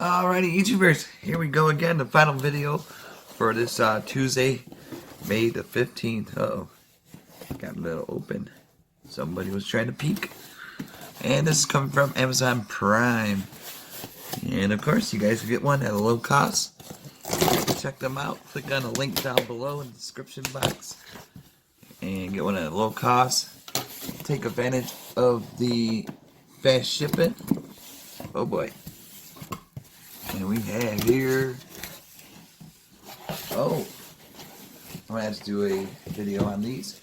Alrighty, YouTubers, here we go again, the final video for this Tuesday, May the 15th. Uh-oh, got a little open. Somebody was trying to peek. And this is coming from Amazon Prime. And of course, you guys will get one at a low cost. Check them out. Click on the link down below in the description box. And get one at a low cost. Take advantage of the fast shipping. Oh boy. And we have here, I'm going to have to do a video on these,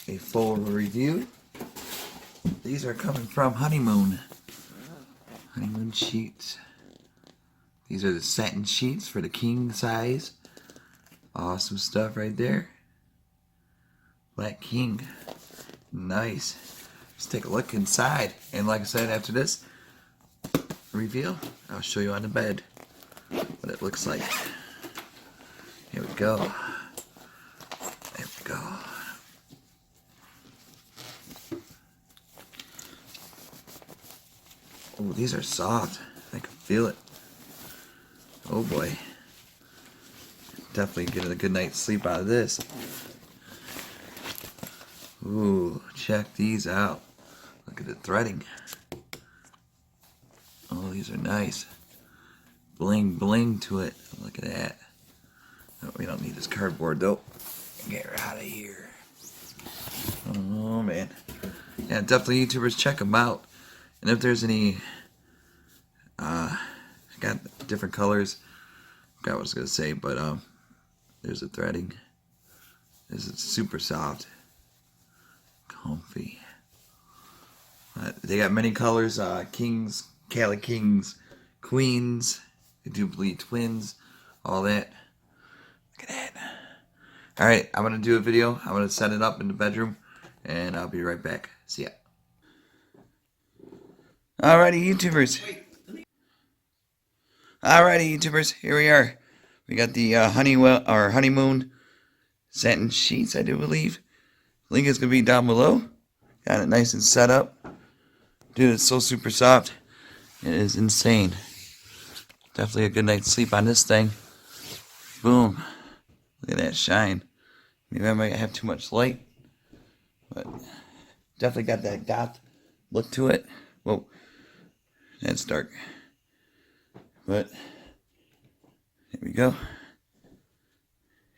a full review. These are coming from Honeymoon sheets. These are the satin sheets for the king size. Awesome stuff right there. Black king. Nice. Let's take a look inside. And like I said, after this reveal, I'll show you on the bed what it looks like. Here we go. There we go. Oh, these are soft. I can feel it. Oh boy. Definitely getting a good night's sleep out of this. Ooh, check these out. Look at the threading. Oh, these are nice. Bling bling to it. Look at that. Oh, we don't need this cardboard though. Get her out of here. Oh man. Yeah, definitely YouTubers, check them out. And if there's any, got different colors. Forgot what I was gonna say, but there's the threading. This is super soft, comfy. They got many colors. Kings, Cali Kings, Queens. I do believe twins. All that. Look at that. All right, I'm gonna do a video. I'm gonna set it up in the bedroom, and I'll be right back. See ya. Alrighty, YouTubers. Here we are. We got the Honeymoon satin sheets, I do believe. Link is gonna be down below. Got it nice and set up. Dude, it's so super soft. It is insane. Definitely a good night's sleep on this thing. Boom. Look at that shine. Maybe I might have too much light, but definitely got that goth look to it. Whoa. That's dark. But here we go.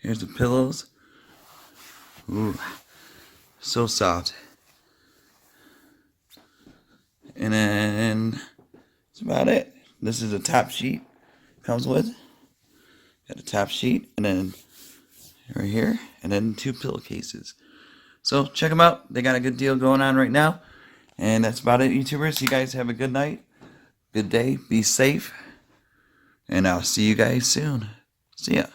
Here's the pillows. Ooh, so soft. And then that's about it. This is a top sheet. Comes with. Got a top sheet, and then right here, and then 2 pillowcases. So check them out. They got a good deal going on right now. And that's about it, YouTubers. You guys have a good night. Good day. Be safe. And I'll see you guys soon. See ya.